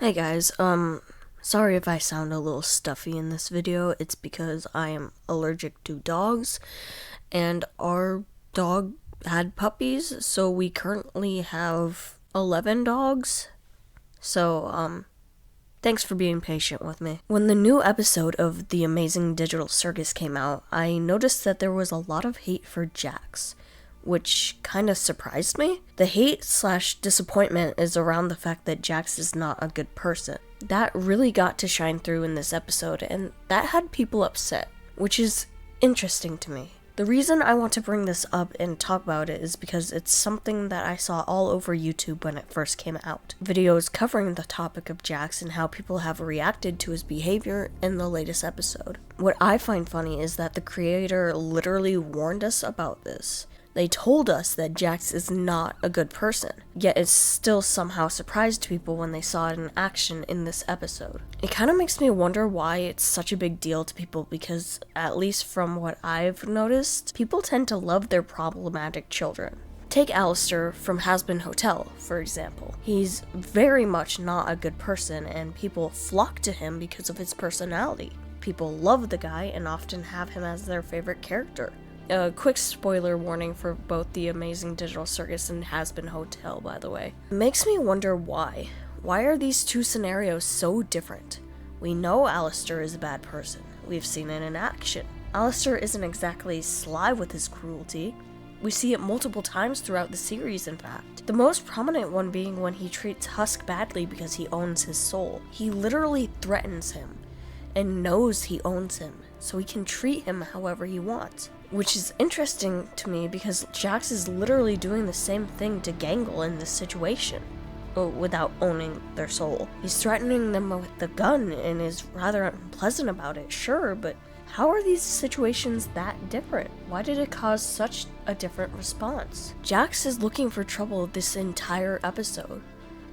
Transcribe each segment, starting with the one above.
Hey guys, sorry if I sound a little stuffy in this video. It's because I am allergic to dogs, and our dog had puppies, so we currently have 11 dogs. So, thanks for being patient with me. When the new episode of The Amazing Digital Circus came out, I noticed that there was a lot of hate for Jax, which kind of surprised me. The hate/disappointment is around the fact that Jax is not a good person. That really got to shine through in this episode, and that had people upset, which is interesting to me. The reason I want to bring this up and talk about it is because it's something that I saw all over YouTube when it first came out. Videos covering the topic of Jax and how people have reacted to his behavior in the latest episode. What I find funny is that the creator literally warned us about this. They told us that Jax is not a good person, yet it still somehow surprised people when they saw it in action in this episode. It kind of makes me wonder why it's such a big deal to people because, at least from what I've noticed, people tend to love their problematic children. Take Alistair from Hazbin Hotel, for example. He's very much not a good person and people flock to him because of his personality. People love the guy and often have him as their favorite character. A quick spoiler warning for both The Amazing Digital Circus and Hazbin Hotel, by the way. It makes me wonder why. Why are these two scenarios so different? We know Alistair is a bad person. We've seen it in action. Alistair isn't exactly sly with his cruelty. We see it multiple times throughout the series, in fact. The most prominent one being when he treats Husk badly because he owns his soul. He literally threatens him and knows he owns him, so he can treat him however he wants. Which is interesting to me because Jax is literally doing the same thing to Gangle in this situation, without owning their soul. He's threatening them with the gun and is rather unpleasant about it, sure, but how are these situations that different? Why did it cause such a different response? Jax is looking for trouble this entire episode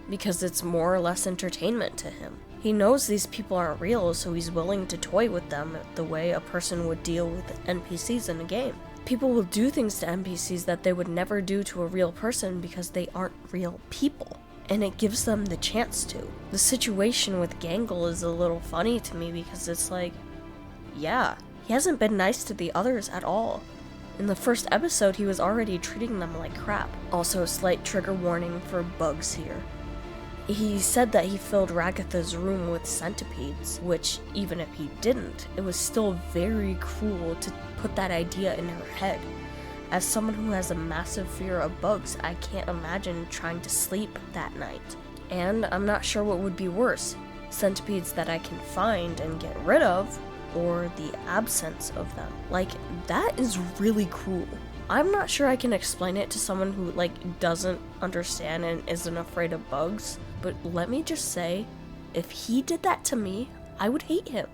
because it's more or less entertainment to him. He knows these people aren't real, so he's willing to toy with them the way a person would deal with NPCs in a game. People will do things to NPCs that they would never do to a real person because they aren't real people, and it gives them the chance to. The situation with Gangle is a little funny to me because it's like, yeah, he hasn't been nice to the others at all. In the first episode, he was already treating them like crap. Also, a slight trigger warning for bugs here. He said that he filled Ragatha's room with centipedes, which, even if he didn't, it was still very cruel to put that idea in her head. As someone who has a massive fear of bugs, I can't imagine trying to sleep that night. And I'm not sure what would be worse, centipedes that I can find and get rid of, or the absence of them. Like, that is really cruel. I'm not sure I can explain it to someone who, doesn't understand and isn't afraid of bugs, but let me just say, if he did that to me, I would hate him.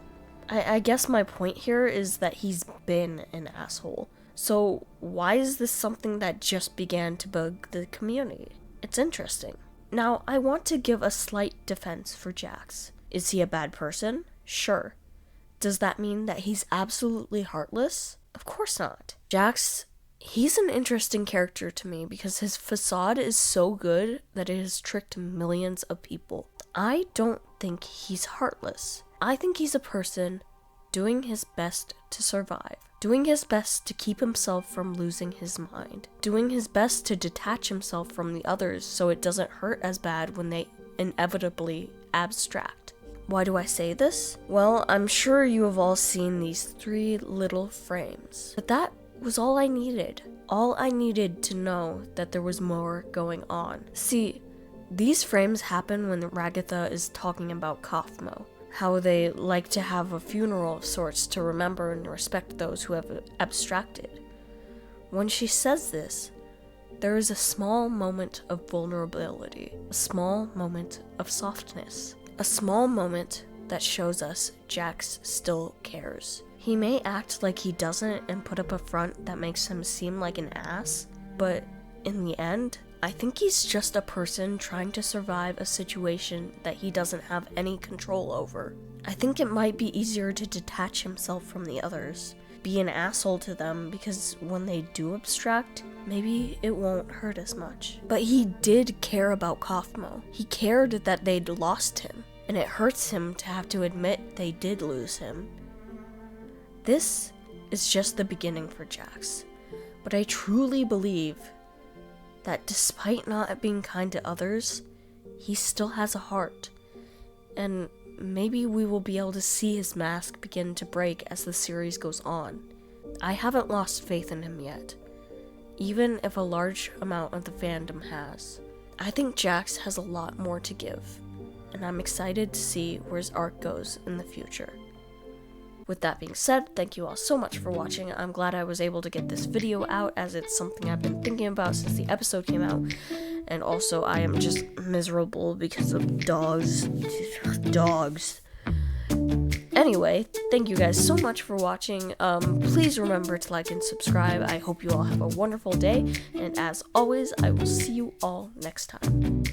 I guess my point here is that he's been an asshole. So why is this something that just began to bug the community? It's interesting. Now, I want to give a slight defense for Jax. Is he a bad person? Sure. Does that mean that he's absolutely heartless? Of course not. Jax, he's an interesting character to me because his facade is so good that it has tricked millions of people. I don't think he's heartless. I think he's a person doing his best to survive, doing his best to keep himself from losing his mind, doing his best to detach himself from the others so it doesn't hurt as bad when they inevitably abstract. Why do I say this? Well, I'm sure you have all seen these 3 little frames, but that was all I needed. All I needed to know that there was more going on. See, these frames happen when Ragatha is talking about Kothmo, how they like to have a funeral of sorts to remember and respect those who have abstracted. When she says this, there is a small moment of vulnerability, a small moment of softness, a small moment that shows us Jax still cares. He may act like he doesn't and put up a front that makes him seem like an ass, but in the end, I think he's just a person trying to survive a situation that he doesn't have any control over. I think it might be easier to detach himself from the others, be an asshole to them, because when they do abstract, maybe it won't hurt as much. But he did care about Kothmo. He cared that they'd lost him. and it hurts him to have to admit they did lose him. This is just the beginning for Jax, but I truly believe that despite not being kind to others, he still has a heart, and maybe we will be able to see his mask begin to break as the series goes on. I haven't lost faith in him yet, even if a large amount of the fandom has. I think Jax has a lot more to give, and I'm excited to see where his arc goes in the future. With that being said, thank you all so much for watching. I'm glad I was able to get this video out, as it's something I've been thinking about since the episode came out. And also, I am just miserable because of dogs. Dogs. Anyway, thank you guys so much for watching. Please remember to like and subscribe. I hope you all have a wonderful day. And as always, I will see you all next time.